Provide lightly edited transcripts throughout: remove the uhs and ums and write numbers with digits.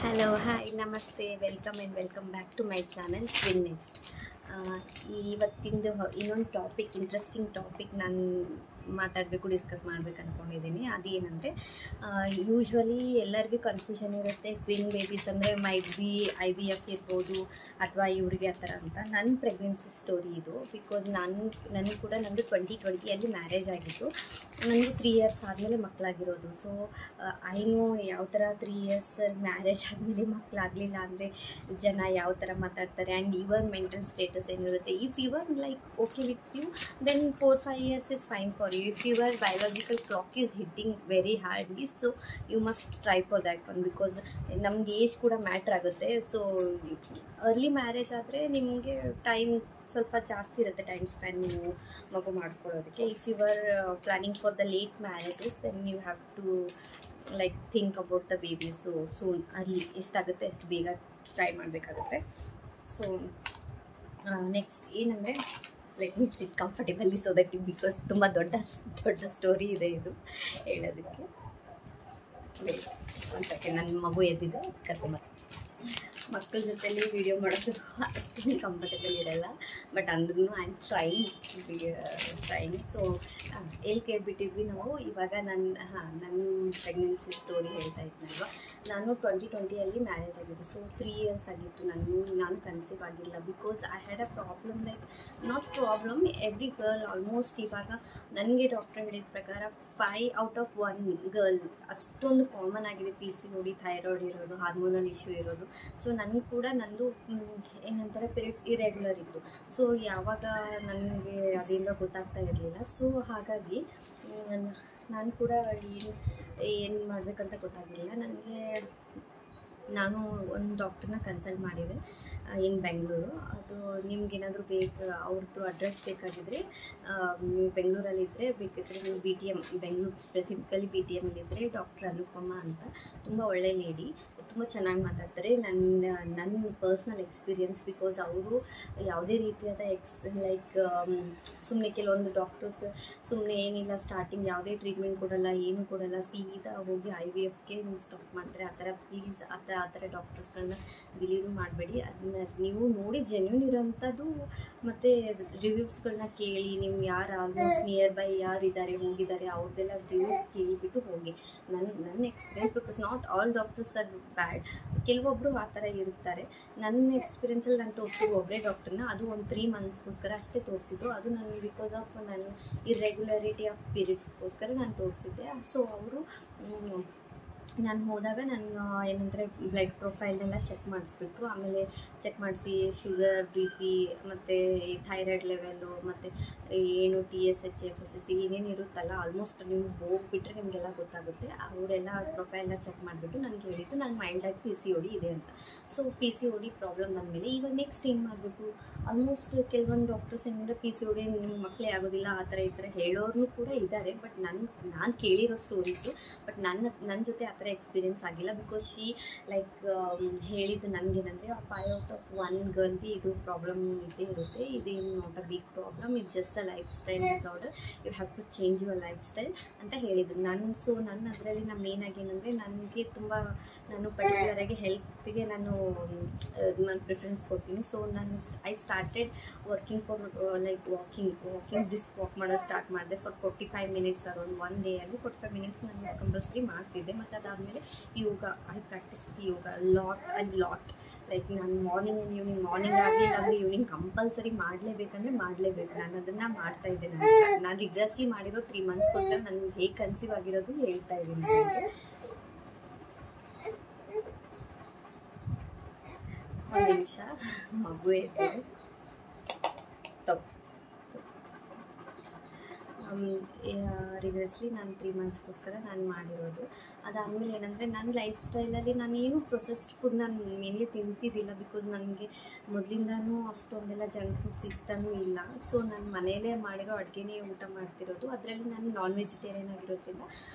Hello, hi, namaste, welcome and welcome back to my channel Twin Nest. ಇವತ್ತಿಂದು ಇನ್ನೊಂದು topic interesting topic ನಾನು ಮಾತಾಡಬೇಕು discuss ಮಾಡಬೇಕು ಅಂದ್ಕೊಂಡಿದ್ದೀನಿ. ಅದೇನೆಂದರೆ ಯೂಶ್ವಲಿ ಎಲ್ಲರಿಗೂ ಕನ್ಫ್ಯೂಷನ್ ಇರುತ್ತೆ, ಟ್ವಿನ್ ಬೇಬೀಸ್ ಅಂದರೆ ಮೈಟ್ ಬಿ IVF ಇರ್ಬೋದು ಅಥವಾ ಇವರಿಗೆ ಆ ಥರ ಅಂತ. ನನ್ನ ಪ್ರೆಗ್ನೆನ್ಸಿ ಸ್ಟೋರಿ ಇದು. ಬಿಕಾಸ್ ನನಗೆ ಕೂಡ ನಂದು 2020 ಮ್ಯಾರೇಜ್ ಆಗಿತ್ತು. ನನಗೆ 3 ಇಯರ್ಸ್ ಆದಮೇಲೆ ಮಕ್ಕಳಾಗಿರೋದು. ಸೊ ಐ ನೋ ಯಾವ ಥರ 3 ಇಯರ್ಸ್ ಮ್ಯಾರೇಜ್ ಆದಮೇಲೆ ಮಕ್ಕಳಾಗಲಿಲ್ಲ ಅಂದರೆ ಜನ ಯಾವ ಥರ ಮಾತಾಡ್ತಾರೆ ಆ್ಯಂಡ್ ಯುವರ್ ಮೆಂಟಲ್ ಸ್ಟೇಟಸ್ ಏನಿರುತ್ತೆ. If your like okay with you then 4-5 years is fine for you. If your biological clock is hitting very hardly, so you must try for that one. Because ನಮಗೆ age ಕೂಡ matter ಆಗುತ್ತೆ. So early marriage ಆದರೆ ನಿಮಗೆ time ಸ್ವಲ್ಪ ಜಾಸ್ತಿ ಇರುತ್ತೆ, time spend ನೀವು ಮಗು ಮಾಡ್ಕೊಳ್ಳೋದಕ್ಕೆ. If you are planning for the late marriages then you have to like think about the baby. So soon early ಎಷ್ಟಾಗುತ್ತೆ ಅಷ್ಟು ಬೇಗ ಟ್ರೈ ಮಾಡಬೇಕಾಗುತ್ತೆ. ಸೊ ನೆಕ್ಸ್ಟ್ ಏನಂದರೆ let me sit comfortably so that because ತುಂಬ ದೊಡ್ಡ ಸ್ಟೋರಿ ಇದೆ ಇದು ಹೇಳೋದಕ್ಕೆ. ವೇಟ್ ಒಂದು ಸೆಕೆಂಡ್, ನನ್ನ ಮಗು ಎದ್ದಿದೆ, ಕರ್ಕೊಂಬ. ಮಕ್ಕಳ ಜೊತೆಲಿ ವೀಡಿಯೋ ಮಾಡೋದು ಅಷ್ಟು ಕಂಫರ್ಟೇಬಲ್ ಇರಲ್ಲ, ಬಟ್ ಅಂದ್ರೂ ಐ ಆಮ್ ಟ್ರೈಂಗ್. ಸೊ ಎಲ್ಲಿ ಕೇಳ್ಬಿಟ್ಟಿದ್ವಿ ನಾವು ಇವಾಗ. ನನ್ನ ಪ್ರೆಗ್ನೆನ್ಸಿ ಸ್ಟೋರಿ ಹೇಳ್ತಾ ಇದ್ನಲ್ವ. ನಾನು 2020 ಮ್ಯಾರೇಜ್ ಆಗಿದ್ದು. ಸೊ 3 ಇಯರ್ಸ್ ಆಗಿತ್ತು ನಾನು ಕನ್ಸೀವ್ ಆಗಿಲ್ಲ. Because I had a problem, like not problem, every girl almost ಇವಾಗ ನನಗೆ ಡಾಕ್ಟರ್ ಹೇಳಿದ ಪ್ರಕಾರ 5 ಔಟ್ ಆಫ್ 1 ಗರ್ಲ್ ಅಷ್ಟೊಂದು ಕಾಮನ್ ಆಗಿದೆ PCOD, ಥೈರಾಯ್ಡ್ ಇರೋದು, ಹಾರ್ಮೋನಲ್ ಇಶ್ಯೂ ಇರೋದು. ಸೊ ನನಗೆ ಕೂಡ ನಂದು ಏನಂತಾರೆ ಪೀರಿಯಡ್ಸ್ ಇರೆಗ್ಯುಲರ್ ಇತ್ತು. ಸೊ ಯಾವಾಗ ನನಗೆ ಅದರಿಂದ ಗೊತ್ತಾಗ್ತಾ ಇರಲಿಲ್ಲ. ಸೊ ಹಾಗಾಗಿ ನಾನು ಕೂಡ ಏನು ಮಾಡಬೇಕಂತ ಗೊತ್ತಾಗಲಿಲ್ಲ ನನಗೆ. ನಾನು ಒಂದು ಡಾಕ್ಟ್ರನ್ನ ಕನ್ಸಲ್ಟ್ ಮಾಡಿದೆ ಇನ್ ಬೆಂಗಳೂರು. ಅದು ನಿಮ್ಗೇನಾದರೂ ಅವ್ರದ್ದು ಅಡ್ರೆಸ್ ಬೇಕಾಗಿದ್ದರೆ ನೀವು ಬೆಂಗಳೂರಲ್ಲಿದ್ದರೆ ಬೇಕಿದ್ರೆ ನೀವು BTM ಬೆಂಗಳೂರು ಸ್ಪೆಸಿಫಿಕಲಿ BTMಲ್ಲಿದ್ದರೆ ಡಾಕ್ಟರ್ ಅನುಪಮ ಅಂತ, ತುಂಬ ಒಳ್ಳೆ ಲೇಡಿ, ತುಂಬ ಚೆನ್ನಾಗಿ ಮಾತಾಡ್ತಾರೆ. ನನ್ನ ಪರ್ಸ್ನಲ್ ಎಕ್ಸ್ಪೀರಿಯನ್ಸ್. ಬಿಕಾಸ್ ಅವರು ಯಾವುದೇ ರೀತಿಯಾದ ಸುಮ್ಮನೆ ಕೆಲವೊಂದು ಡಾಕ್ಟರ್ಸ್ ಸುಮ್ಮನೆ ಏನಿಲ್ಲ ಸ್ಟಾರ್ಟಿಂಗ್ ಯಾವುದೇ ಟ್ರೀಟ್ಮೆಂಟ್ ಕೊಡಲ್ಲ, ಏನು ಕೊಡಲ್ಲ, ಸೀದಾ ಹೋಗಿ IVFಗೆ ಸ್ಟಾಪ್ ಮಾಡ್ತಾರೆ. ಆ ಥರ ಪ್ಲೀಸ್ ಆ ಥರ ಡಾಕ್ಟರ್ಸ್ಗಳನ್ನ ಬಿಲೀವ್ ಮಾಡಬೇಡಿ. ಅದನ್ನ ನೀವು ನೋಡಿ ಜೆನ್ಯೂನ್ ಇರೋಂಥದ್ದು ಮತ್ತು ರಿವ್ಯೂಸ್ಗಳನ್ನ ಕೇಳಿ, ನೀವು ಯಾರು ಆಲ್ಮೋಸ್ಟ್ ನಿಯರ್ ಬೈ ಯಾರಿದ್ದಾರೆ ಹೋಗಿದ್ದಾರೆ ಅವ್ರದ್ದೆಲ್ಲ ರಿವ್ಯೂಸ್ ಕೇಳಿಬಿಟ್ಟು ಹೋಗಿ. ನನ್ನ experience, because not all doctors are bad, ಕೆಲವೊಬ್ಬರು ಆ ಥರ ಇರ್ತಾರೆ. ನನ್ನ ಎಕ್ಸ್ಪೀರಿಯನ್ಸಲ್ಲಿ ನಾನು ತೋರಿಸಿದ್ದು ಒಬ್ಬರೇ ಡಾಕ್ಟ್ರನ್ನ, ಅದು ಒಂದು 3 ಮಂತ್ಸ್ಗೋಸ್ಕರ ಅಷ್ಟೇ ತೋರಿಸಿದ್ದು. ಅದು ನಾನು ಬಿಕಾಸ್ ಆಫ್ ನಾನು ಇರ್ರೆಗ್ಯುಲರಿಟಿ ಆಫ್ ಪೀರಿಯಡ್ಸ್ಗೋಸ್ಕರ ನಾನು ತೋರಿಸಿದ್ದೆ. ಸೊ ಅವರು ನಾನು ಹೋದಾಗ ನಾನು ಏನಂದರೆ ಬ್ಲಡ್ ಪ್ರೊಫೈಲ್ನೆಲ್ಲ ಚೆಕ್ ಮಾಡಿಸ್ಬಿಟ್ರು. ಆಮೇಲೆ ಚೆಕ್ ಮಾಡಿಸಿ ಶುಗರ್, BP ಮತ್ತು ಥೈರಾಯ್ಡ್ ಲೆವೆಲ್ಲು ಮತ್ತು ಏನು TSH, FSH ಏನೇನು ಇರುತ್ತಲ್ಲ ಆಲ್ಮೋಸ್ಟ್ ನಿಮ್ಗೆ ಹೋಗಿಬಿಟ್ರೆ ನಿಮಗೆಲ್ಲ ಗೊತ್ತಾಗುತ್ತೆ. ಅವರೆಲ್ಲ ಪ್ರೊಫೈಲ್ನ ಚೆಕ್ ಮಾಡಿಬಿಟ್ಟು ನನಗೆ ಹೇಳಿದ್ದು ನಾನು ಮೈಲ್ಡಾಗಿ PCOD ಇದೆ ಅಂತ. ಸೊ PCOD ಪ್ರಾಬ್ಲಮ್ ಬಂದಮೇಲೆ ಇವಾಗ ನೆಕ್ಸ್ಟ್ ಏನು ಮಾಡಬೇಕು? ಆಲ್ಮೋಸ್ಟ್ ಕೆಲವೊಂದು ಡಾಕ್ಟರ್ಸ್ ಏನಂದರೆ PCOD ನಿಮ್ಮ ಮಕ್ಕಳೇ ಆಗೋದಿಲ್ಲ ಆ ಥರ ಈ ಥರ ಹೇಳೋರು ಕೂಡ ಇದ್ದಾರೆ. ಬಟ್ ನಾನು ಕೇಳಿರೋ ಸ್ಟೋರೀಸು, ಬಟ್ ನನ್ನ ಜೊತೆ ಆ ಥರ ಎಕ್ಸ್ಪೀರಿಯನ್ಸ್ ಆಗಿಲ್ಲ. ಬಿಕಾಸ್ ಹೇಳಿದ್ದು ನನಗೇನಂದರೆ 5 ಔಟ್ ಆಫ್ 1 ಗರ್ಲ್ಗೆ ಇದು ಪ್ರಾಬ್ಲಮ್ ಇದ್ದೇ ಇರುತ್ತೆ. ಇದೇನು ನಾಟ್ ಅ ಬಿಗ್ ಪ್ರಾಬ್ಲಮ್, ಇದು just a lifestyle disorder, you have to change your lifestyle ಅಂತ ಹೇಳಿದ್ರು. ನನ್ನ ಅದರಲ್ಲಿ ಮೇಯ್ನಾಗಿ ಏನಂದರೆ ನಾನು ಪರ್ಟಿಕ್ಯುಲರಾಗಿ ಹೆಲ್ತ್ಗೆ ನಾನು ಪ್ರಿಫರೆನ್ಸ್ ಕೊಡ್ತೀನಿ. So I started working for walking brisk walk ಮಾಡೋದು ಸ್ಟಾರ್ಟ್ ಮಾಡಿದೆ ಫಾರ್ 45 ಮಿನಿಟ್ಸ್ ಅರೌಂಡ್ 1 ಡೇಯಲ್ಲಿ 45 ಮಿನಿಟ್ಸ್ ನಾನು ಕಂಪಲ್ಸರಿ ಮಾಡ್ತಿದ್ದೆ. ಮತ್ತು ಅದಾದಮೇಲೆ yoga, I practised yoga lot. Like ನಾನು ಮಾರ್ನಿಂಗ್ ಆಗಲಿ ಅಂದರೆ ಈವ್ನಿಂಗ್ ಕಂಪಲ್ಸರಿ ಮಾಡಲೇಬೇಕು. ನಾನು ಅದನ್ನು ಮಾಡ್ತಾಯಿದ್ದೆ. ನಾನು ರಿಗ್ರೆಸ್ಲಿ ಮಾಡಿರೋ 3 ಮಂತ್ಸ್ಗೋಸ್ಕರ ನನಗೆ ಹೇಗೆ ಕನ್ಸೀವ್ ಆಗಿರೋದು ಹೇಳ್ತಾ ಇದ್ದೀನಿ ನನಗೆ. ಒಂದು ನಿಮಿಷ, ಮಗು ಇದೆ ರಿಗ್ರೆಸ್ಲಿ ನಾನು 3 ಮಂತ್ಸ್ಗೋಸ್ಕರ ನಾನು ಮಾಡಿರೋದು. ಅದಾದಮೇಲೆ ಏನಂದರೆ ನನ್ನ ಲೈಫ್ ಸ್ಟೈಲಲ್ಲಿ ನಾನು ಏನು ಪ್ರೊಸೆಸ್ಡ್ ಫುಡ್ ನಾನು ಮೇನ್ಲಿ ತಿಂತಿದ್ದಿಲ್ಲ. ಬಿಕಾಸ್ ನನಗೆ ಮೊದಲಿಂದನೂ ಅಷ್ಟೊಂದೆಲ್ಲ ಜಂಕ್ ಫುಡ್ಸ್ ಇಷ್ಟನೂ ಇಲ್ಲ. ಸೊ ನಾನು ಮನೆಯಲ್ಲೇ ಮಾಡಿರೋ ಅಡುಗೆನೇ ಊಟ ಮಾಡ್ತಿರೋದು. ಅದರಲ್ಲಿ ನಾನು ನಾನ್ ವೆಜಿಟೇರಿಯನ್ ಆಗಿರೋದ್ರಿಂದ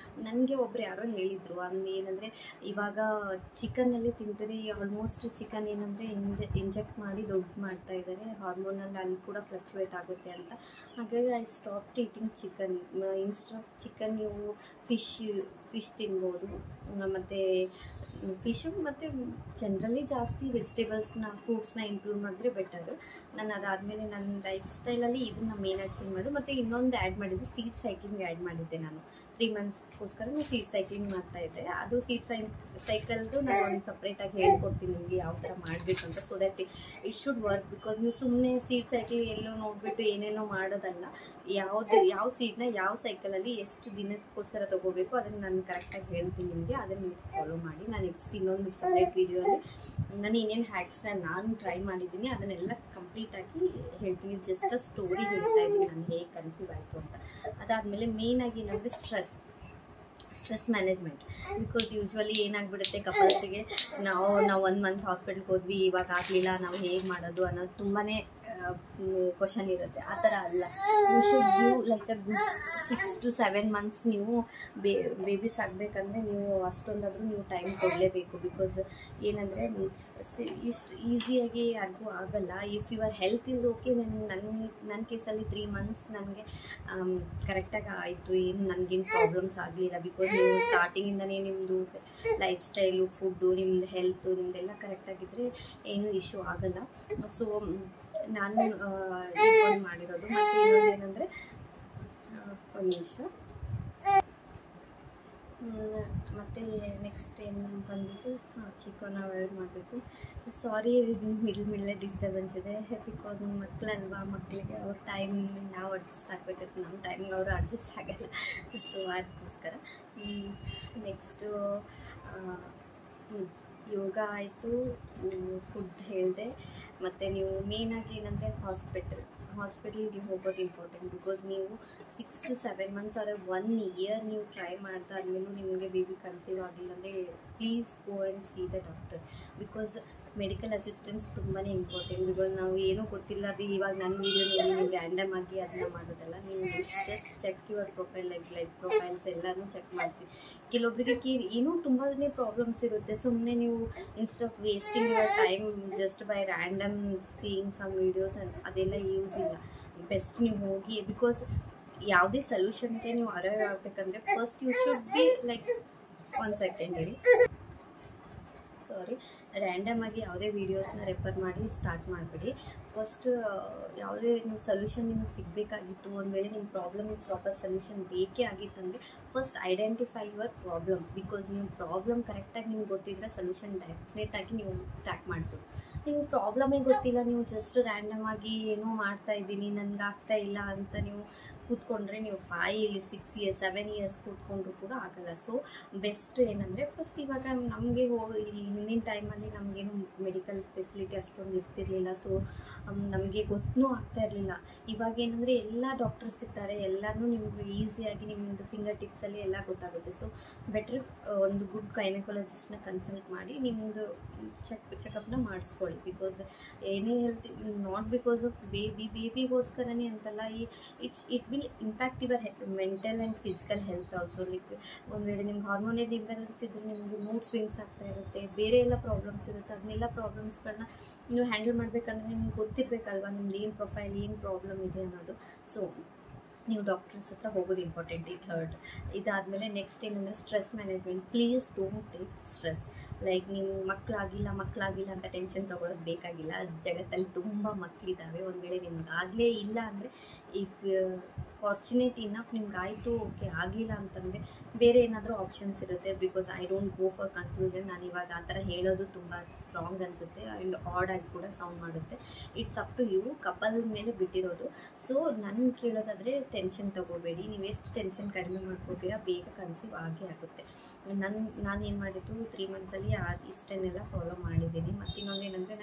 ನನಗೆ ಒಬ್ಬರು ಯಾರೋ ಹೇಳಿದರು ಏನಂದರೆ ಇವಾಗ ಚಿಕನ್ನಲ್ಲಿ ತಿಂತೀರಿ, ಆಲ್ಮೋಸ್ಟ್ ಚಿಕನ್ ಏನಂದರೆ ಇಂಜೆಕ್ಟ್ ಮಾಡಿ ದೊಡ್ಡ ಮಾಡ್ತಾ ಇದ್ದಾರೆ, ಹಾರ್ಮೋನಲ್ಲಿ ಅಲ್ಲಿ ಕೂಡ ಫ್ಲಕ್ಚುವೇಟ್ ಆಗುತ್ತೆ ಅಂತ. ಹಾಗಾಗಿ I stopped eating chicken. Instead of chicken ನೀವು ಫಿಶ್ ತಿನ್ಬೋದು, ಮತ್ತು ಫಿಶು ಮತ್ತು ಜನರಲಿ ಜಾಸ್ತಿ ವೆಜಿಟೇಬಲ್ಸ್ನ ಫ್ರೂಟ್ಸ್ನ ಇಂಕ್ಲೂಡ್ ಮಾಡಿದ್ರೆ ಬೆಟರು. ನಾನು ಅದಾದಮೇಲೆ ನನ್ನ ಲೈಫ್ ಸ್ಟೈಲಲ್ಲಿ ಇದನ್ನು ಮೇನಾಗಿ ಚೇಂಜ್ ಮಾಡೋದು. ಮತ್ತು ಇನ್ನೊಂದು ಆ್ಯಡ್ ಮಾಡಿದ್ದು ಸೀಡ್ ಸೈಕ್ಲಿಂಗ್ ಆ್ಯಡ್ ಮಾಡಿದ್ದೆ. ನಾನು 3 ಮಂತ್ಸ್ಗೋಸ್ಕರ ನಾನು ಸೀಡ್ ಸೈಕ್ಲಿಂಗ್ ಮಾಡ್ತಾಯಿದ್ದೆ. ಅದು ಸೀಡ್ ಸೈಕಲ್ದು ನಾನು ಒಂದು ಸಪ್ರೇಟಾಗಿ ಹೇಳ್ಕೊಡ್ತೀನಿ ನಿಮಗೆ ಯಾವ ಥರ ಮಾಡಬೇಕು ಅಂತ, so that it should work. Because ನೀವು ಸುಮ್ಮನೆ ಸೀಡ್ ಸೈಕಲ್ ಎಲ್ಲೋ ನೋಡಿಬಿಟ್ಟು ಏನೇನೋ ಮಾಡೋದಲ್ಲ. ಯಾವ ಸೀಡ್ನ ಯಾವ ಸೈಕಲಲ್ಲಿ ಎಷ್ಟು ದಿನಕ್ಕೋಸ್ಕರ ತೊಗೋಬೇಕು ಅದನ್ನು ನಾನು ಕರೆಕ್ಟಾಗಿ ಹೇಳ್ತೀನಿ ನಿಮಗೆ. ಅದನ್ನು ನೀವು ಫಾಲೋ ಮಾಡಿ. ನಾನು ನೆಕ್ಸ್ಟ್ ಇನ್ನೊಂದು ಸಪ್ರೇಟ್ ವೀಡಿಯೋಲ್ಲಿ ನಾನು ಏನೇನು ಹ್ಯಾಕ್ಸ್ನ ನಾನು ಟ್ರೈ ಮಾಡಿದ್ದೀನಿ ಅದನ್ನೆಲ್ಲ ಕಂಪ್ಲೀಟಾಗಿ ಹೇಳ್ತೀನಿ. ಜಸ್ಟ್ ಸ್ಟೋರಿ ಹೇಳ್ತಾ ಇದ್ದೀನಿ ನಾನು ಹೇಗೆ ಕನ್ಸೀವ್ ಆಯಿತು ಅಂತ. ಅದಾದಮೇಲೆ ಮೇಯ್ನಾಗಿ ಏನಂದರೆ ಸ್ಟ್ರೆಸ್ ಮ್ಯಾನೇಜ್ಮೆಂಟ್. ಬಿಕಾಸ್ ಯೂಶ್ವಲಿ ಏನಾಗ್ಬಿಡುತ್ತೆ ಕಪಲ್ಸಿಗೆ, ನಾವು 1 ಮಂತ್ ಹಾಸ್ಪಿಟ್ಲ್ಗೆ ಹೋದ್ವಿ, ಇವಾಗ ಆಗಲಿಲ್ಲ, ನಾವು ಹೇಗೆ ಮಾಡೋದು ಅನ್ನೋದು ತುಂಬಾ ಕ್ವಶನ್ ಇರುತ್ತೆ. ಆ ಥರ ಅಲ್ಲ. You should give like a good 6 to 7 months. ನೀವು ಬೇಬೀಸ್ ಆಗಬೇಕಂದ್ರೆ ನೀವು ಅಷ್ಟೊಂದಾದರೂ ನೀವು ಟೈಮ್ ಕೊಡಲೇಬೇಕು. ಬಿಕಾಸ್ ಏನಂದರೆ ಇಷ್ಟು ಈಸಿಯಾಗಿ ಯಾರಿಗೂ ಆಗಲ್ಲ. If your health is okay. ನನ್ನ ಕೇಸಲ್ಲಿ 3 ಮಂತ್ಸ್ ನನಗೆ ಕರೆಕ್ಟಾಗಿ ಆಯಿತು, ಏನು ನನಗೇನು ಪ್ರಾಬ್ಲಮ್ಸ್ ಆಗಲಿಲ್ಲ. ಬಿಕಾಸ್ ನೀವು ಸ್ಟಾರ್ಟಿಂಗಿಂದನೇ ನಿಮ್ಮದು ಲೈಫ್ ಸ್ಟೈಲು, ಫುಡ್ಡು, ನಿಮ್ಮದು ಹೆಲ್ತು ನಿಮ್ಮದೆಲ್ಲ ಕರೆಕ್ಟಾಗಿದ್ದರೆ ಏನೂ ಇಶ್ಯೂ ಆಗಲ್ಲ. ಸೊ ನಾನು ಒಂದು ಮಾಡಿರೋದು. ಮತ್ತು ಇನ್ನೊಂದು ಏನಂದರೆ, ಒಂದು ನಿಮಿಷ, ಮತ್ತು ನೆಕ್ಸ್ಟ್ ಏನು ಬಂದ್ಬಿಟ್ಟು ಚಿಕನ್ ಅವಾಯ್ಡ್ ಮಾಡಬೇಕು. ಸಾರಿ, ಮಿಡ್ಲ್ ಡಿಸ್ಟರ್ಬೆನ್ಸ್ ಇದೆ. ಬಿಕಾಸ್ ಮಕ್ಕಳಲ್ವಾ, ಮಕ್ಕಳಿಗೆ ಅವ್ರ ಟೈಮ್ ನಾವು ಅಡ್ಜಸ್ಟ್ ಆಗಬೇಕಂತ ನಮ್ಮ ಟೈಮಿಗೆ ಅವರು ಅಡ್ಜಸ್ಟ್ ಆಗಲ್ಲ. ಸೊ ಅದಕ್ಕೋಸ್ಕರ ನೆಕ್ಸ್ಟು ಯೋಗ ಆಯಿತು, ಫುಡ್ ಹೇಳಿದೆ. ಮತ್ತು ನೀವು ಮೇಯ್ನಾಗಿ ಏನಂದರೆ ಹಾಸ್ಪಿಟಲ್ ನೀವು ಹೋಗೋದು ಇಂಪಾರ್ಟೆಂಟ್. ಬಿಕಾಸ್ ನೀವು 6 to 7 ಮಂತ್ಸ್ ಅವರ 1 year ನೀವು ಟ್ರೈ ಮಾಡ್ದಾದ್ಮೇಲೂ ನಿಮಗೆ ಬೇಬಿ ಕನ್ಸೀವ್ ಆಗಿಲ್ಲ ಅಂದರೆ please go and C the doctor. Because medical assistance ತುಂಬಾ ಇಂಪಾರ್ಟೆಂಟ್. ಬಿಕಾಸ್ ನಾವು ಏನೂ ಗೊತ್ತಿಲ್ಲ, ಅದು ಇವಾಗ ನನ್ನ ವೀಡಿಯೋನಲ್ಲಿ ನೀವು ರ್ಯಾಂಡಮ್ ಆಗಿ ಅದನ್ನ ಮಾಡೋದಲ್ಲ. ನೀವು just check your profile, like blood profiles ಎಲ್ಲನೂ ಚೆಕ್ ಮಾಡಿಸಿ. ಕೆಲವೊಬ್ಬರಿಗೆ ಏನೂ ತುಂಬಾ ಪ್ರಾಬ್ಲಮ್ಸ್ ಇರುತ್ತೆ. ಸುಮ್ಮನೆ ನೀವು instead of wasting your time just by random seeing some videos ಅದೆಲ್ಲ ಯೂಸ್ ಇಲ್ಲ. ಬೆಸ್ಟ್ ನೀವು ಹೋಗಿ. ಬಿಕಾಸ್ ಯಾವುದೇ ಸೊಲ್ಯೂಷನ್ಗೆ ನೀವು ಅರೈವ್ ಆಗಬೇಕಂದ್ರೆ first you should be like, 1 second ಹೇಳಿ, ಸಾರಿ, ರ್ಯಾಂಡಮ್ ಆಗಿ ಯಾವುದೇ ವೀಡಿಯೋಸ್ನ ರೆಫರ್ ಮಾಡಿ ಸ್ಟಾರ್ಟ್ ಮಾಡಿಬಿಡಿ. ಫಸ್ಟ್ ಯಾವುದೇ ನಿಮ್ಮ ಸೊಲ್ಯೂಷನ್ ನಿಮಗೆ ಸಿಗಬೇಕಾಗಿತ್ತು, ಒಂದು ವೇಳೆ ನಿಮ್ಮ ಪ್ರಾಬ್ಲಮಿಗೆ ಪ್ರಾಪರ್ ಸೊಲ್ಯೂಷನ್ ಬೇಕೇ ಆಗಿತ್ತಂದರೆ first identify your problem. Because ನೀವು ಪ್ರಾಬ್ಲಮ್ ಕರೆಕ್ಟಾಗಿ ನಿಮ್ಗೆ ಗೊತ್ತಿದ್ದರೆ ಸೊಲ್ಯೂಷನ್ ಡೆಫಿನೆಟಾಗಿ ನೀವು ಟ್ರ್ಯಾಕ್ ಮಾಡ್ಬೋದು. ನಿಮ್ಗೆ ಪ್ರಾಬ್ಲಮೇ ಗೊತ್ತಿಲ್ಲ, ನೀವು ಜಸ್ಟ್ ರ್ಯಾಂಡಮ್ ಆಗಿ ಏನೋ ಮಾಡ್ತಾಯಿದ್ದೀನಿ, ನನಗೆ ಆಗ್ತಾ ಇಲ್ಲ ಅಂತ ನೀವು ಕೂತ್ಕೊಂಡ್ರೆ ನೀವು 5, 6 years 7 years ಕೂತ್ಕೊಂಡ್ರು ಕೂಡ ಆಗಲ್ಲ. ಸೊ ಬೆಸ್ಟ್ ಏನಂದರೆ ಫಸ್ಟ್ ಇವಾಗ ನಮಗೆ ಹಿಂದಿನ ಟೈಮಲ್ಲಿ ನಮಗೇನು ಮೆಡಿಕಲ್ ಫೆಸಿಲಿಟಿ ಅಷ್ಟೊಂದು ಇರ್ತಿರ್ಲಿಲ್ಲ. ಸೊ ನಮಗೆ ಗೊತ್ತೂ ಆಗ್ತಾ ಇರಲಿಲ್ಲ. ಇವಾಗ ಏನಂದರೆ ಎಲ್ಲ ಡಾಕ್ಟರ್ಸ್ ಇರ್ತಾರೆ, ಎಲ್ಲನೂ ನಿಮ್ಗೆ ಈಸಿಯಾಗಿ ನಿಮ್ಮದು ಫಿಂಗರ್ ಟಿಪ್ಸಲ್ಲಿ ಎಲ್ಲ ಗೊತ್ತಾಗುತ್ತೆ. ಸೊ ಬೆಟ್ರ್ ಒಂದು ಗುಡ್ ಗೈನಕಾಲಜಿಸ್ಟ್ನ ಕನ್ಸಲ್ಟ್ ಮಾಡಿ ನಿಮ್ಮದು ಚೆಕಪ್ನ ಮಾಡಿಸ್ಕೊಳ್ಳಿ. ಬಿಕಾಸ್ ಏನೇ ಹೆಲ್ತ್, ನಾಟ್ ಬಿಕಾಸ್ ಆಫ್ ಬೇಬಿಗೋಸ್ಕರನೇ ಅಂತಲ್ಲ, it will impact your mental and physical health also. Like ಒಂದು ವೇಳೆ ನಿಮ್ಗೆ ಹಾರ್ಮೋನಿಯಲ್ ಇಂಬ್ಯಾಲೆನ್ಸ್ ಇದ್ದರೆ ನಿಮಗೆ ಮೂಡ್ ಸ್ವಿಂಗ್ಸ್ ಆಗ್ತಾ ಇರುತ್ತೆ, ಬೇರೆ ಎಲ್ಲ ಪ್ರಾಬ್ಲಮ್ಸ್ ಇರುತ್ತೆ. ಅದನ್ನೆಲ್ಲ ಪ್ರಾಬ್ಲಮ್ಸ್ಗಳನ್ನ ನೀವು ಹ್ಯಾಂಡಲ್ ಮಾಡಬೇಕಂದ್ರೆ ನಿಮ್ಗೆ ಗೊತ್ತಿರಬೇಕಲ್ವ ನಿಮ್ದು ಏನು ಪ್ರೊಫೈಲ್, ಏನು ಪ್ರಾಬ್ಲಮ್ ಇದೆ ಅನ್ನೋದು. ಸೊ ನೀವು ಡಾಕ್ಟರ್ಸ್ ಹತ್ರ ಹೋಗೋದು ಇಂಪಾರ್ಟೆಂಟ್. ಈ ಥರ್ಡ್ ಇದಾದಮೇಲೆ ನೆಕ್ಸ್ಟ್ ಏನಂದರೆ stress management. Please don't take stress. Like ನೀವು ಮಕ್ಕಳಾಗಿಲ್ಲ ಅಂತ ಟೆನ್ಷನ್ ತೊಗೊಳೋದು ಬೇಕಾಗಿಲ್ಲ. ಜಗತ್ತಲ್ಲಿ ತುಂಬ ಮಕ್ಕಳಿದ್ದಾವೆ. ಒಂದು ವೇಳೆ ನಿಮ್ಗೆ ಆಗಲೇ ಇಲ್ಲ ಅಂದರೆ, ಇಫ್ ಫಾರ್ಚುನೇಟ್ ಇನಫ್ ನಿಮ್ಗೆ ಆಯಿತು, ಓಕೆ, ಆಗಲಿಲ್ಲ ಅಂತಂದರೆ ಬೇರೆ ಏನಾದರೂ ಆಪ್ಷನ್ಸ್ ಇರುತ್ತೆ. Because I don't go for conclusion. ನಾನು ಇವಾಗ ಆ ಥರ ಹೇಳೋದು ತುಂಬ ರಾಂಗ್ ಅನಿಸುತ್ತೆ ಆ್ಯಂಡ್ ಆಡ್ ಆಗಿ ಕೂಡ ಸೌಂಡ್ ಮಾಡುತ್ತೆ. It's up to you, couple ಮೇಲೆ ಬಿಟ್ಟಿರೋದು. ಸೊ ನನಗೆ ಕೇಳೋದಾದರೆ ಟೆನ್ಷನ್ ತೊಗೋಬೇಡಿ. ನೀವು ಎಷ್ಟು ಟೆನ್ಷನ್ ಕಡಿಮೆ ಮಾಡ್ಕೋತೀರಾ ಬೇಗ ಕನ್ಸೀವ್ ಆಗೇ ಆಗುತ್ತೆ. ನಾನೇನು ಮಾಡಿದ್ದು 3 ಮಂತ್ಸಲ್ಲಿ ಇಷ್ಟನ್ನೆಲ್ಲ ಫಾಲೋ ಮಾಡಿದ್ದೀನಿ. ಮತ್ತು ಇನ್ನೊಂದು ಏನಂದರೆ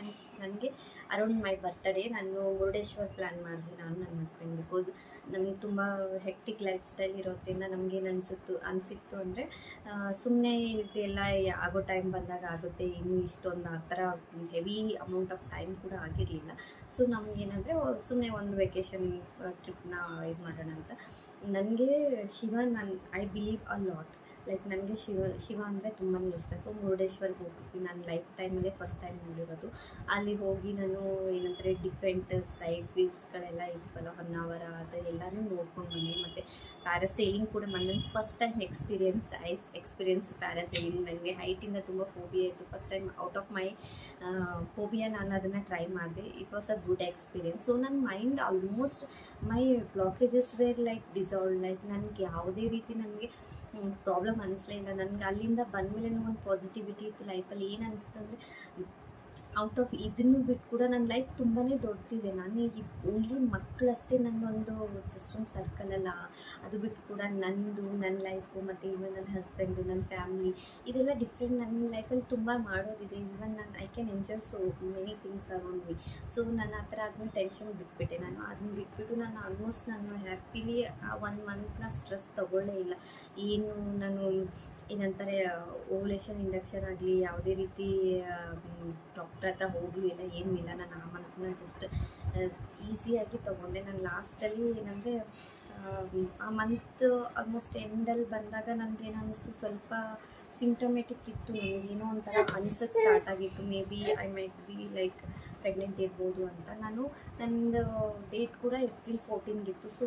ನನಗೆ ಅರೌಂಡ್ ಮೈ ಬರ್ತಡೇ ನಾನು ಮುರುಡೇಶ್ವರ್ ಪ್ಲ್ಯಾನ್ ಮಾಡಿದ್ವಿ, ನಾನು ನನ್ನ ಹಸ್ಬೆಂಡ್. ಬಿಕಾಸ್ ನಮಗೆ ತುಂಬ ಹೆಕ್ಟಿಕ್ ಲೈಫ್ ಸ್ಟೈಲ್ ಇರೋದ್ರಿಂದ ನಮಗೇನು ಅನಿಸಿತ್ತು ಅಂದರೆ ಸುಮ್ಮನೆ ಇದೆಲ್ಲ ಆಗೋ ಟೈಮ್ ಬಂದಾಗ ಆಗುತ್ತೆ, ಇನ್ನೂ ಇಷ್ಟೊಂದು ಆ ಥರ ಹೆವಿ ಅಮೌಂಟ್ ಆಫ್ ಟೈಮ್ ಕೂಡ ಆಗಿರಲಿಲ್ಲ. ಸೊ ನಮಗೇನಂದರೆ ಸುಮ್ಮನೆ ಒಂದು ವೆಕೇಷನ್ ಟ್ರಿಪ್ನ ಇದು ಮಾಡೋಣ ಅಂತ. ನನಗೆ I believe a lot. Like ನನಗೆ ಶಿವ ಅಂದರೆ ತುಂಬಾ ಇಷ್ಟ. ಸೊ ಮುರುಡೇಶ್ವರ್ಗೆ ಹೋಗಿದ್ವಿ, ನಾನು ಲೈಫ್ ಟೈಮಲ್ಲೇ ಫಸ್ಟ್ ಟೈಮ್ ನೋಡಿರೋದು. ಅಲ್ಲಿ ಹೋಗಿ ನಾನು ಏನಂದರೆ ಡಿಫ್ರೆಂಟ್ ಸೈಡ್ ವ್ಯೂಸ್ಗಳೆಲ್ಲ ಇದ್ವಲ್ಲ, ಹೊನ್ನಾವರ ಅದೆಲ್ಲನೂ ನೋಡ್ಕೊಂಡು ಬಂದೆ. ಮತ್ತು ಪ್ಯಾರಾಸೈಲಿಂಗ್ ಕೂಡ ನನ್ನ ಫಸ್ಟ್ ಟೈಮ್ ಎಕ್ಸ್ಪೀರಿಯನ್ಸ್ ಪ್ಯಾರಾಸೈಲಿಂಗ್. ನನಗೆ ಹೈಟಿಂದ ತುಂಬ ಫೋಬಿಯಾ ಇತ್ತು. First time out of my phobia ನಾನು ಅದನ್ನು ಟ್ರೈ ಮಾಡಿದೆ. It was a good experience. So ನನ್ನ mind almost my blockages were like dissolve. Like ನನಗೆ ಯಾವುದೇ ರೀತಿ ನನಗೆ ಪ್ರಾಬ್ಲಮ್ ಅನ್ನಿಸ್ಲೇ ಇಲ್ಲ. ನನಗೆ ಅಲ್ಲಿಂದ ಬಂದಮೇಲೆ ಒಂದು ಪಾಸಿಟಿವಿಟಿ ಇತ್ತು ಲೈಫಲ್ಲಿ. ಏನು ಅನ್ನಿಸ್ತು ಅಂದರೆ, ಔಟ್ ಆಫ್ ಇದನ್ನು ಬಿಟ್ಟು ಕೂಡ ನನ್ನ ಲೈಫ್ ತುಂಬಾ ದೊಡ್ಡದಿದೆ. ನಾನು ಈಗ ಓನ್ಲಿ ಮಕ್ಕಳಷ್ಟೇ ನನ್ನೊಂದು ಜಸ್ಟ್ ಒಂದು ಸರ್ಕಲ್ ಅಲ್ಲ. ಅದು ಬಿಟ್ಟು ಕೂಡ ನನ್ನ ಲೈಫು ಮತ್ತು ಈವನ್ ನನ್ನ ಹಸ್ಬೆಂಡು, ನನ್ನ ಫ್ಯಾಮ್ಲಿ, ಇದೆಲ್ಲ ಡಿಫ್ರೆಂಟ್. ನನ್ನ ಲೈಫಲ್ಲಿ ತುಂಬ ಮಾಡೋದಿದೆ. Even I can enjoy so many things around me. So ನಾನು ಆ ಥರ ಅದನ್ನ ಟೆನ್ಷನ್ ಬಿಟ್ಬಿಟ್ಟೆ. ಅದನ್ನ ಬಿಟ್ಬಿಟ್ಟು ನಾನು ಆಲ್ಮೋಸ್ಟ್ ನಾನು ಹ್ಯಾಪಿಲಿ ಆ 1 ಮಂತ್ನ ಸ್ಟ್ರೆಸ್ ತೊಗೊಳ್ಳೇ ಇಲ್ಲ. ಏನು ನಾನು ಏನಂತಾರೆ ಓವ್ಯುಲೇಷನ್ ಇಂಡಕ್ಷನ್ ಆಗಲಿ, ಯಾವುದೇ ರೀತಿ ಡಾಕ್ಟ್ರ್ ಹತ್ರ ಹೋಗಲೂ ಇಲ್ಲ, ಏನೂ ಇಲ್ಲ. ನಾನು ಆ ಮಂತ್ನ ಜಸ್ಟ್ ಈಸಿಯಾಗಿ ತೊಗೊಂಡೆ. ನಾನು ಲಾಸ್ಟಲ್ಲಿ ಏನಂದರೆ ಆ ಮಂತ್ ಆಲ್ಮೋಸ್ಟ್ ಎಂಡಲ್ಲಿ ಬಂದಾಗ ನನಗೇನು ಅನ್ನಿಸ್ತು, ಸ್ವಲ್ಪ ಸಿಂಪ್ಟಮೆಟಿಕ್ ಇತ್ತು. ನನಗೇನೋ ಒಂಥರ ಅನ್ಸಕ್ಕೆ ಸ್ಟಾರ್ಟ್ ಆಗಿತ್ತು, maybe I might be like pregnant ಇರ್ಬೋದು ಅಂತ. ನಂದು ಡೇಟ್ ಕೂಡ ಏಪ್ರಿಲ್ 14 ಇತ್ತು. So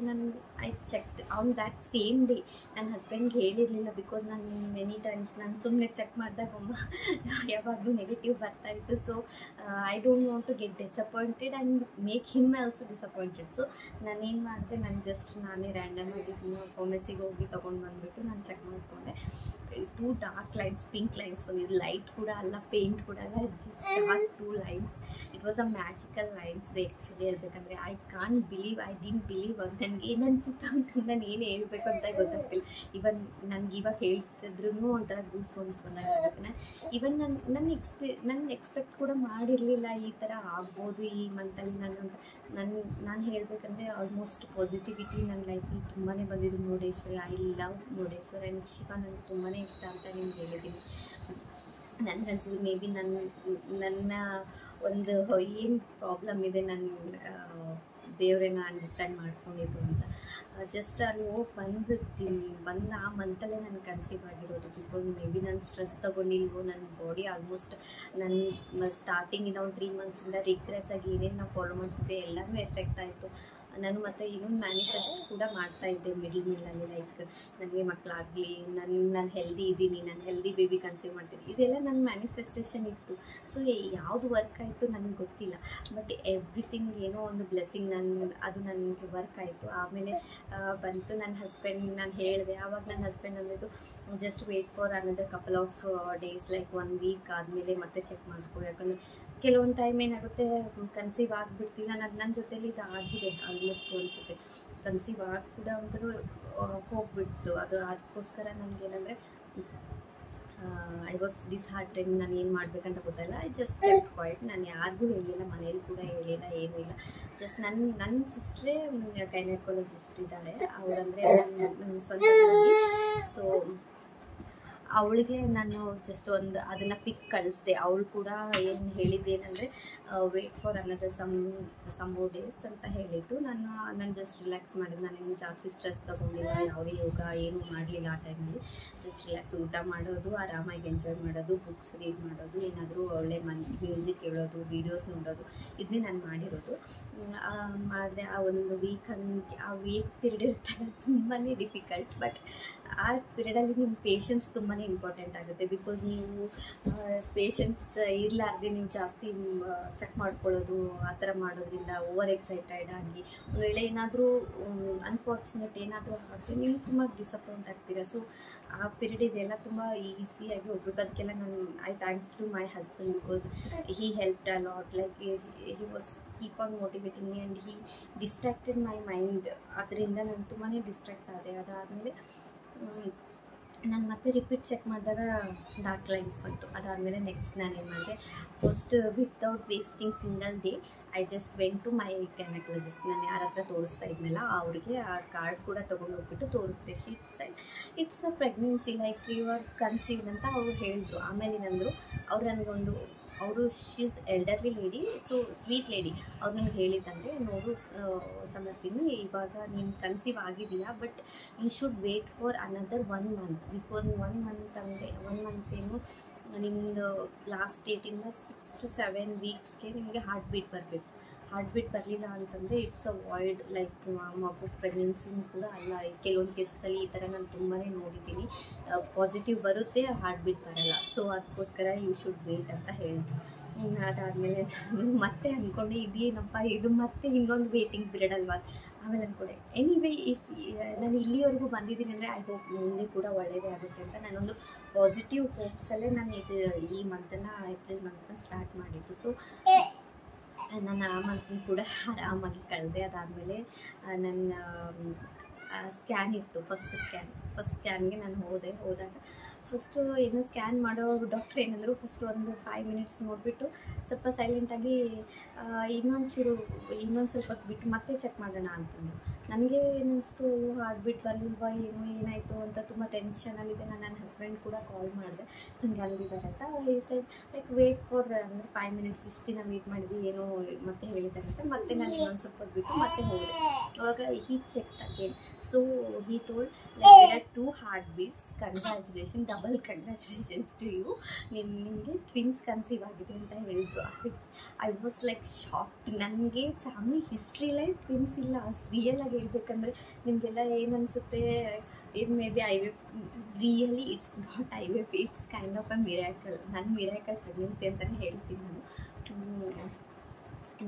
I checked on that same day. ನನ್ನ ಹಸ್ಬೆಂಡ್ಗೆ ಹೇಳಿರಲಿಲ್ಲ, ಬಿಕಾಸ್ ನಾನು ಮೆನಿ ಟೈಮ್ಸ್ ನಾನು ಸುಮ್ಮನೆ ಚೆಕ್ ಮಾಡಿದಾಗ ಯಾವಾಗಲೂ ನೆಗೆಟಿವ್ ಬರ್ತಾಯಿತ್ತು. So I don't want to get disappointed and make him also disappointed. So ನಾನೇನು ಮಾಡಿದೆ, ನಾನೇ ರ್ಯಾಂಡಮ್ ಆಗಿ ಫಾರ್ಮಸಿಗೆ ಹೋಗಿ ತೊಗೊಂಡು ಬಂದುಬಿಟ್ಟು ನಾನು ಚೆಕ್ ಮಾಡಿಕೊಂಡೆ. 2 ಡಾರ್ಕ್ ಲೈನ್ಸ್, ಪಿಂಕ್ ಲೈನ್ಸ್ ಬಂದಿದ್ದು. ಲೈಟ್ ಕೂಡ ಅಲ್ಲ, ಫೇಂಟ್ ಕೂಡ ಅಲ್ಲ, just dark 2 lines. It was a magical lines. Actually ಹೇಳ್ಬೇಕಂದ್ರೆ ಐ ಡಿಂಟ್ ಬಿಲೀವ್. ಅದು ನನಗೆ ಏನು ಅನಿಸುತ್ತೆ ಅಂತ ನಾನು ಏನು ಹೇಳಬೇಕು ಅಂತ ಗೊತ್ತಾಗ್ತಿಲ್ಲ. ನನಗೆ ಇವಾಗ ಹೇಳ್ತಿದ್ರು ಒಂಥರ ಗೂಸ್ ಬಂಪ್ಸ್ ಬಂದಾಗ ಆಗುತ್ತೆ. ಇವನ್ ನನ್ನ ಎಕ್ಸ್ಪೆಕ್ಟ್ ಕೂಡ ಮಾಡಿರಲಿಲ್ಲ ಈ ಥರ ಆಗ್ಬೋದು ಈ ಮಂತಲ್ಲಿ. ನಾನು ಹೇಳಬೇಕಂದ್ರೆ ಆಲ್ಮೋಸ್ಟ್ ಪಾಸಿಟಿವಿಟಿ ನನ್ನ ಲೈಫಲ್ಲಿ ತುಂಬಾ ಬಂದಿದ್ದು. ಮುರುಡೇಶ್ವರಿ, I love Murudeshwar and Shiva ನನಗೆ ತುಂಬಾ ಇಷ್ಟ ಅಂತ ನಿಮ್ಗೆ ಹೇಳಿದ್ದೀನಿ. ನನಗನ್ಸಿದ್ದು ಮೇ ಬಿ ನನ್ನ ಒಂದು ಏನು ಪ್ರಾಬ್ಲಮ್ ಇದೆ, ನನ್ನ ದೇವರೇನ ಅಂಡರ್ಸ್ಟ್ಯಾಂಡ್ ಮಾಡ್ಕೊಂಡಿದ್ದು ಅಂತ. ಜಸ್ಟ್ ಅಲ್ಲಿ ಹೋಗಿ ಬಂದ ಆ ಮಂತಲ್ಲೇ ನಾನು ಕನ್ಸೀವ್ ಆಗಿರೋದು. ಬಿಕಾಸ್ ಮೇ ಬಿ ನಾನು ಸ್ಟ್ರೆಸ್ ತೊಗೊಂಡಿಲ್ವೋ, ನನ್ನ ಬಾಡಿ ಆಲ್ಮೋಸ್ಟ್ ನನ್ನ ಸ್ಟಾರ್ಟಿಂಗಿಂದ ಒಂದು 3 ಮಂತ್ಸಿಂದ ರಿಗ್ರೆಸ್ ಆಗಿ ಏನೇನು ನಾವು ಫಾಲೋ ಮಾಡ್ತಿದ್ದೆ ಎಲ್ಲನೂ ಎಫೆಕ್ಟ್ ಆಯಿತು. ನಾನು ಮತ್ತು ಇನ್ನೊಂದು ಮ್ಯಾನಿಫೆಸ್ಟ್ ಕೂಡ ಮಾಡ್ತಾಯಿದ್ದೆ ಮಿಡ್ಲಲ್ಲಿ. ಲೈಕ್ ನನಗೆ ಮಕ್ಕಳಾಗಲಿ, ನಾನು ಹೆಲ್ದಿ ಇದ್ದೀನಿ, ನಾನು ಹೆಲ್ದಿ ಬೇಬಿ ಕನ್ಸೀವ್ ಮಾಡ್ತೀನಿ, ಇದೆಲ್ಲ ನನ್ನ ಮ್ಯಾನಿಫೆಸ್ಟೇಷನ್ ಇತ್ತು. ಸೊ ಯಾವುದು ವರ್ಕ್ ಆಯಿತು ನನಗೆ ಗೊತ್ತಿಲ್ಲ, ಬಟ್ ಎವ್ರಿಥಿಂಗ್ ಏನೋ ಒಂದು ಬ್ಲೆಸ್ಸಿಂಗ್ ಅದು ನನಗೆ ವರ್ಕ್ ಆಯಿತು. ಆಮೇಲೆ ಬಂತು ನನ್ನ ಹಸ್ಬೆಂಡ್, ನಾನು ಹೇಳಿದೆ. ಆವಾಗ ನನ್ನ ಹಸ್ಬೆಂಡ್ ಅಂದಿದ್ದು, just wait for another couple of days, like 1 week ಆದಮೇಲೆ ಮತ್ತೆ ಚೆಕ್ ಮಾಡ್ಕೊ. ಯಾಕಂದರೆ ಕೆಲವೊಂದು ಟೈಮ್ ಏನಾಗುತ್ತೆ, ಕನ್ಸೀವ್ ಆಗಿಬಿಡ್ತೀವಿ. ನನ್ನ ಜೊತೆಲಿ ಇದು ಆಗಿದೆ ಆಲ್ಮೋಸ್ಟ್ ಒಂದ್ಸತಿ. ಕನ್ಸೀವ್ ಆಗಿ ಕೂಡ ಒಂಥರ ಹೋಗ್ಬಿಡ್ತು ಅದು. ಅದಕ್ಕೋಸ್ಕರ ನನಗೇನಂದರೆ ಐ ವಾಸ್ ಡಿಸ್ಹಾರ್ಟೆಡ್. ನಾನು ಏನು ಮಾಡಬೇಕಂತ ಗೊತ್ತಾಯಿಲ್ಲ. I just kept quiet. ನಾನು ಯಾರಿಗೂ ಹೇಳಿಲ್ಲ, ಮನೇಲಿ ಕೂಡ ಹೇಳಿಲ್ಲ, ಏನೂ ಇಲ್ಲ. ಜಸ್ಟ್ ನನ್ನ ಸಿಸ್ಟ್ರೇ ಗೈನಕಾಲಜಿಸ್ಟ್ ಇದ್ದಾರೆ, ಅವರಂದರೆ ನನ್ನ ಸ್ವಂತ. ಸೊ ಅವಳಿಗೆ ನಾನು ಜಸ್ಟ್ ಅದನ್ನು ಪಿಕ್ ಕಳಿಸ್ದೆ. ಅವಳು ಕೂಡ ಏನು ಹೇಳಿದ್ದೇನೆಂದರೆ wait for another some more days ಅಂತ ಹೇಳಿದ್ದು. ನಾನು ಜಸ್ಟ್ ರಿಲ್ಯಾಕ್ಸ್ ಮಾಡಿದ್ದು. ನಾನೇನು ಜಾಸ್ತಿ ಸ್ಟ್ರೆಸ್ ತೊಗೊಂಡಿಲ್ಲ, ಯಾವುದೇ ಯೋಗ ಏನೂ ಮಾಡಲಿಲ್ಲ ಆ ಟೈಮಲ್ಲಿ. ಜಸ್ಟ್ ರಿಲ್ಯಾಕ್ಸ್, ಊಟ ಮಾಡೋದು, ಆರಾಮಾಗಿ ಎಂಜಾಯ್ ಮಾಡೋದು, ಬುಕ್ಸ್ ರೀಡ್ ಮಾಡೋದು, ಏನಾದರೂ ಒಳ್ಳೆ ಮ್ಯೂಸಿಕ್ ಕೇಳೋದು, ವೀಡಿಯೋಸ್ ನೋಡೋದು, ಇದನ್ನೇ ನಾನು ಮಾಡಿರೋದು. ಮಾಡಿದೆ. ಆ ಒಂದು ವೀಕ್ ಪೀರಿಯಡ್ ಇರ್ತಲ್ಲ, ತುಂಬಾ ಡಿಫಿಕಲ್ಟ್. ಬಟ್ ಆ ಪೀರಿಯಡಲ್ಲಿ ನಿಮ್ಮ ಪೇಷನ್ಸ್ ತುಂಬಾ ಇಂಪಾರ್ಟೆಂಟ್ ಆಗುತ್ತೆ. ಬಿಕಾಸ್ ನೀವು ಪೇಷನ್ಸ್ ಇರಲಾರ್ದೆ ನೀವು ಜಾಸ್ತಿ ಚೆಕ್ ಮಾಡ್ಕೊಳ್ಳೋದು, ಆ ಥರ ಮಾಡೋದ್ರಿಂದ ಓವರ್ ಎಕ್ಸೈಟೆಡ್ ಆಗಿ ಒಂದು ವೇಳೆ ಏನಾದರೂ ಅನ್ಫಾರ್ಚುನೇಟ್ ಏನಾದರೂ ಆದರೆ ನೀವು ತುಂಬ ಡಿಸಪಾಯಿಂಟ್ ಆಗ್ತೀರಾ. ಸೊ ಆ ಪೀರಿಯಡ್ ಇದೆಲ್ಲ ತುಂಬ ಈಸಿಯಾಗಿ ಹೋಗ್ಬೇಕು. ಅದಕ್ಕೆಲ್ಲ I thank to my husband, because he helped a lot. Like he was keep on motivating me and he distracted my mind. ಅದರಿಂದ ನಾನು ತುಂಬಾ ಡಿಸ್ಟ್ರಾಕ್ಟ್ ಆದೆ. ಅದಾದಮೇಲೆ ನಾನು ಮತ್ತೆ ರಿಪೀಟ್ ಚೆಕ್ ಮಾಡಿದಾಗ ಡಾರ್ಕ್ ಲೈನ್ಸ್ ಬಂತು. ಅದಾದಮೇಲೆ ನೆಕ್ಸ್ಟ್ ನಾನು ಏನು ಮಾಡಿದೆ, first without wasting single day I just went to my gynaecologist. ನಾನು ಯಾರ ಹತ್ರ ತೋರಿಸ್ತಾ ಇದ್ನಲ್ಲ ಅವ್ರಿಗೆ ಆ ಕಾರ್ಡ್ ಕೂಡ ತೊಗೊಂಡು ಹೋಗ್ಬಿಟ್ಟು ತೋರಿಸ್ದೆ. She said it's a pregnancy, like you are conceived ಅಂತ ಅವ್ರು ಹೇಳಿದ್ರು. ಆಮೇಲೆ ಏನಂದರು, ಅವ್ರು ನನಗೊಂದು ಅವರು she's elderly lady, so sweet lady. ಅವ್ರು ನನಗೆ ಹೇಳಿದ್ದಂದರೆ, ನೋಡು ಸಮರ್ಥಿನಿ, ಇವಾಗ ನೀನು ಕನ್ಸೀವ್ ಆಗಿದೆಯಾ, but you should wait for another 1 month, because 1 month ಅಂದರೆ 1 ಮಂತ್ ಏನು ನಿಮ್ಮದು ಲಾಸ್ಟ್ ಡೇಟಿಂದ 6 to 7 ವೀಕ್ಸ್ಗೆ ನಿಮಗೆ ಹಾರ್ಟ್ ಬೀಟ್ ಬರಬೇಕು. ಹಾರ್ಟ್ ಬೀಟ್ ಬರಲಿಲ್ಲ ಅಂತಂದರೆ ಇಟ್ಸ್ ಅ ವಾಯ್ಡ್, ಲೈಕ್ ಮಗು ಪ್ರೆಗ್ನೆನ್ಸಿನೂ ಕೂಡ ಅಲ್ಲ. ಕೆಲವೊಂದು ಕೇಸಸಲ್ಲಿ ಈ ಥರ ನಾನು ತುಂಬಾ ನೋಡಿದ್ದೀನಿ. ಪಾಸಿಟಿವ್ ಬರುತ್ತೆ, ಹಾರ್ಟ್ ಬೀಟ್ ಬರಲ್ಲ. ಸೊ ಅದಕ್ಕೋಸ್ಕರ ಯು ಶುಡ್ ವೇಟ್ ಅಂತ ಹೇಳಿದ್ರು. ಅದಾದಮೇಲೆ ಮತ್ತೆ ಅಂದ್ಕೊಂಡೆ, ಇದೇನಪ್ಪ ಇದು ಮತ್ತೆ ಇನ್ನೊಂದು ವೇಟಿಂಗ್ ಪೀರಿಯಡ್ ಅಲ್ವಾ. ಆಮೇಲೆ ಅಂದ್ಕೊಂಡೆ, ಎನಿವೇ ಇಫ್ ನಾನು ಇಲ್ಲಿವರೆಗೂ ಬಂದಿದ್ದೀನಿ ಅಂದರೆ ಐ ಹೋಪ್ ಮುಂದೆ ಕೂಡ ಒಳ್ಳೆಯದೇ ಆಗುತ್ತೆ ಅಂತ ನಾನೊಂದು ಪಾಸಿಟಿವ್ ಹೋಪ್ಸಲ್ಲೇ ನಾನು ಈ ಮಂತನ್ನು, ಏಪ್ರಿಲ್ ಮಂತನ್ನ ಸ್ಟಾರ್ಟ್ ಮಾಡಿದ್ದು. ಸೊ ನಾನು ಆ ಮಂತನ್ನು ಕೂಡ ಆರಾಮಾಗಿ ಕಳೆದೆ. ಅದಾದಮೇಲೆ ನನ್ನ ಸ್ಕ್ಯಾನ್ ಇತ್ತು, ಫಸ್ಟ್ ಸ್ಕ್ಯಾನ್ಗೆ ನಾನು ಹೋದಾಗ ಫಸ್ಟು ಏನು ಸ್ಕ್ಯಾನ್ ಮಾಡೋ ಡಾಕ್ಟ್ರ್ ಏನಂದರು, ಫಸ್ಟು ಒಂದು 5 ಮಿನಿಟ್ಸ್ ನೋಡಿಬಿಟ್ಟು ಸ್ವಲ್ಪ ಸೈಲೆಂಟಾಗಿ ಇನ್ನೊಂದು ಸ್ವಲ್ಪ ಹೊತ್ತು ಬಿಟ್ಟು ಮತ್ತೆ ಚೆಕ್ ಮಾಡೋಣ ಅಂತಂದು. ನನಗೆ ಏನಿಸ್ತು, ಹಾರ್ಟ್ ಬೀಟ್ ಬರಲಿಲ್ವಾ ಏನಾಯಿತು ಅಂತ ತುಂಬ ಟೆನ್ಷನಲ್ಲಿದೆ. ನಾನು ನನ್ನ ಹಸ್ಬೆಂಡ್ ಕೂಡ ಕಾಲ್ ಮಾಡಿದೆ, ನನಗೆ ಅಂದಿದ್ದಾರೆ ಅಂತ. ಈ ಸೈಡ್ ಲೈಕ್ ವೇಟ್ ಫಾರ್ ಅಂದರೆ 5 ಮಿನಿಟ್ಸ್ ಇಷ್ಟು ದಿನ ವೇಟ್ ಮಾಡಿದ್ವಿ, ಏನೋ ಮತ್ತೆ ಹೇಳಿದ್ದಾರೆ ಅಂತ. ಮತ್ತೆ ನಾನು ಇನ್ನೊಂದು ಸ್ವಲ್ಪ ಹೊತ್ತು ಬಿಟ್ಟು ಮತ್ತೆ ಹೋದೆ. ಅವಾಗ he checked again. So he told like there are 2 heart beats, congratulation, double congratulations to you, ನಿಮಗೆ ಟ್ವಿನ್ಸ್ ಕನ್ಸೀವ್ ಆಗಿದೆ ಅಂತ ಹೇಳಿದ್ರು. I was like shocked. ನನಗೆ ಫ್ಯಾಮಿಲಿ ಹಿಸ್ಟ್ರಿಲೇ ಟ್ವಿನ್ಸ್ ಇಲ್ಲ. ರಿಯಲ್ ಆಗಿ ಹೇಳ್ಬೇಕಂದ್ರೆ ನಿಮಗೆಲ್ಲ ಏನು ಅನಿಸುತ್ತೆ, ಇದು maybe IVF. Really it's not IVF, it's kind of a miracle. ನನ್ನ ಮಿರಾಕಲ್ ಪ್ರೆಗ್ನೆನ್ಸಿ ಅಂತಲೇ ಹೇಳ್ತೀನಿ ನಾನು.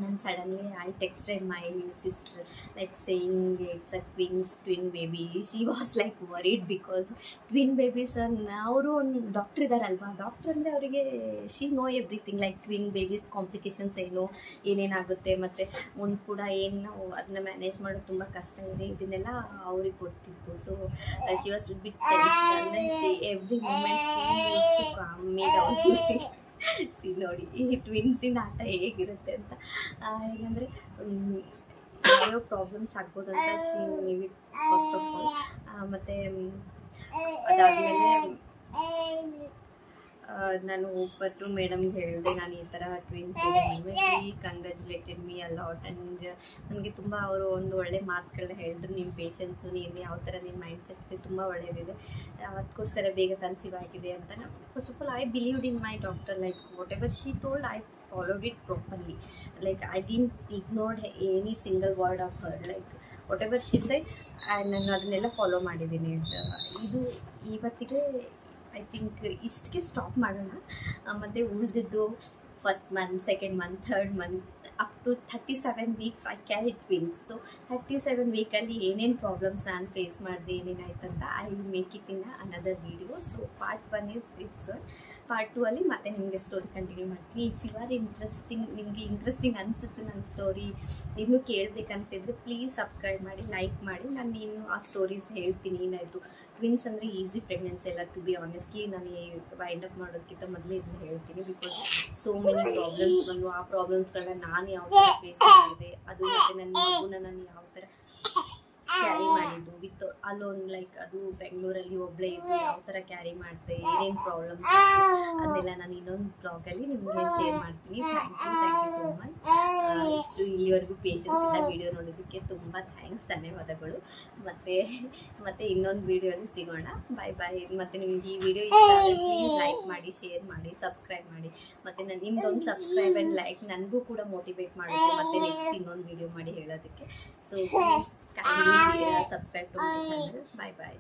ನಾನು suddenly I texted my sister like saying it's a twin baby. She was like worried because twin babies ಅವರು ಒಂದು doctor ಇದ್ದಾರಲ್ವಾ, doctor ಅಂದರೆ ಅವರಿಗೆ she know everything, like twin babies complications ಏನೇನಾಗುತ್ತೆ ಮತ್ತು ಒಂದು ಕೂಡ ಏನು ಅದನ್ನ ಮ್ಯಾನೇಜ್ ಮಾಡೋದು ತುಂಬ ಕಷ್ಟ ಇದೆ, ಇದನ್ನೆಲ್ಲ ಅವ್ರಿಗೆ ಗೊತ್ತಿತ್ತು. ಸೊ ಶಿ ವಾಸ್ ಬಿಟ್ ಅಂದರೆ every moment she use to calm me down. ನೋಡಿ ಈ ಟ್ವಿನ್ಸಿನ ಆಟ ಹೇಗಿರುತ್ತೆ ಅಂತ. ಏನಂದರೆ ಯಾವ ಪ್ರಾಬ್ಲಮ್ಸ್ ಆಗ್ಬೋದು ಅಂತ ಫಸ್ಟ್ ಆಫ್ ಆಲ್. ಮತ್ತು ಅದಾದಮೇಲೆ ನಾನು ಒಬ್ಬಟ್ಟು ಮೇಡಮ್ಗೆ ಹೇಳಿದೆ, ನಾನು ಈ ಥರ ಟ್ವಿನ್ಸ್ ಇದೆ. She congratulated me a lot. And ನನಗೆ ತುಂಬ ಅವರು ಒಂದು ಒಳ್ಳೆ ಮಾತುಗಳನ್ನ ಹೇಳಿದ್ರು, ನಿಮ್ಮ ಪೇಷನ್ಸು, ನೀನು ಯಾವ ಥರ ನಿನ್ನ ಮೈಂಡ್ ಸೆಟ್ ಇದೆ ತುಂಬ ಒಳ್ಳೆಯದಿದೆ, ಅದಕ್ಕೋಸ್ಕರ ಬೇಗ ಕನ್ಸೀವ್ ಆಗಿದೆ ಅಂತ. First of all I believed in my doctor, like what ever she told I followed it properly. Like I didn't ignored any single word of her, like whatever she said ನಾನು ಅದನ್ನೆಲ್ಲ follow ಮಾಡಿದ್ದೀನಿ. ಇದು ಇವತ್ತಿಗೆ I think ಇಷ್ಟಕ್ಕೆ stop ಮಾಡೋಣ. ಮತ್ತು ಉಳಿದಿದ್ದು first month, second month, third month up to 37 weeks I carry twins. So 37 ವೀಕಲ್ಲಿ ಏನೇನು ಪ್ರಾಬ್ಲಮ್ಸ್ ನಾನು ಫೇಸ್ ಮಾಡಿದೆ, ಏನೇನಾಯ್ತಂತ I will make it in another video. So part 1 is this. Part 2 ಅಲ್ಲಿ ಮತ್ತೆ ನಿಮಗೆ ಸ್ಟೋರಿ ಕಂಟಿನ್ಯೂ ಮಾಡ್ತೀನಿ. ಇಫ್ ಯು ಆರ್ ನಿಮಗೆ ಇಂಟ್ರೆಸ್ಟಿಂಗ್ ಅನಿಸುತ್ತೆ ನನ್ನ ಸ್ಟೋರಿ, ಇನ್ನೂ ಕೇಳಬೇಕನ್ಸಿದ್ರೆ ಪ್ಲೀಸ್ ಸಬ್ಸ್ಕ್ರೈಬ್ ಮಾಡಿ, ಲೈಕ್ ಮಾಡಿ. ನಾನು ಇನ್ನು ಆ ಸ್ಟೋರೀಸ್ ಹೇಳ್ತೀನಿ. ಏನಾಯಿತು ಟ್ವಿನ್ಸ್ ಅಂದರೆ ಈಸಿ ಪ್ರೆಗ್ನೆನ್ಸಿ ಎಲ್ಲ, ಟು ಬಿ ಆನೆಸ್ಟ್ಲಿ ನಾನು ವೈಂಡ್ ಅಪ್ ಮಾಡೋದಕ್ಕಿಂತ ಮೊದಲೇ ಇದನ್ನು ಹೇಳ್ತೀನಿ. ಬಿಕಾಸ್ ಸೋ ಮೆನಿ ಪ್ರಾಬ್ಲಮ್ಸ್ ಬಂದು, ಆ ಪ್ರಾಬ್ಲಮ್ಸ್ಗಳನ್ನ ನಾನು ಯಾವ ಥರ ಫೇಸ್ ಮಾಡಿದೆ, ಅದು ಮತ್ತು ನನ್ನ ಮಗುನ ನಾನು ಯಾವ ಥರ ಕ್ಯಾರಿ ಮಾಡಿದ್ದು ವಿತ್ ಅಲೋನ್, ಲೈಕ್ ಅದು ಬೆಂಗಳೂರಲ್ಲಿ ಒಬ್ಬಳೇ ಇದ್ದು ಯಾವ ಥರ ಕ್ಯಾರಿ ಮಾಡಿದೆ, ಏನೇನು ಪ್ರಾಬ್ಲಮ್ಸ್ ಅದನ್ನೆಲ್ಲ ನಾನು ಇನ್ನೊಂದು ಬ್ಲಾಗಲ್ಲಿ ನಿಮಗೆ ಶೇರ್ ಮಾಡ್ತೀನಿ. Thank you so much. ಇಷ್ಟು ಇಲ್ಲಿವರೆಗೂ ಪೇಷನ್ಸ್ ಇಂದ ವಿಡಿಯೋ ನೋಡೋದಕ್ಕೆ ತುಂಬ ಥ್ಯಾಂಕ್ಸ್, ಧನ್ಯವಾದಗಳು. ಮತ್ತೆ ಇನ್ನೊಂದು ವಿಡಿಯೋದಲ್ಲಿ ಸಿಗೋಣ. ಬಾಯ್. ಮತ್ತು ನಿಮ್ಗೆ ಈ ವಿಡಿಯೋ ಇಷ್ಟ ಆದರೆ ಪ್ಲೀಸ್ ಲೈಕ್ ಮಾಡಿ, ಶೇರ್ ಮಾಡಿ, ಸಬ್ಸ್ಕ್ರೈಬ್ ಮಾಡಿ. ಮತ್ತು ನಾನು ನಿಮ್ದೊಂದು ಸಬ್ಸ್ಕ್ರೈಬ್ ಆ್ಯಂಡ್ ಲೈಕ್ ನನಗೂ ಕೂಡ ಮೋಟಿವೇಟ್ ಮಾಡುತ್ತೆ ಮತ್ತು ನೆಕ್ಸ್ಟ್ ಇನ್ನೊಂದು ವಿಡಿಯೋ ಮಾಡಿ ಹೇಳೋದಕ್ಕೆ. So please kindly subscribe to my channel. Bye.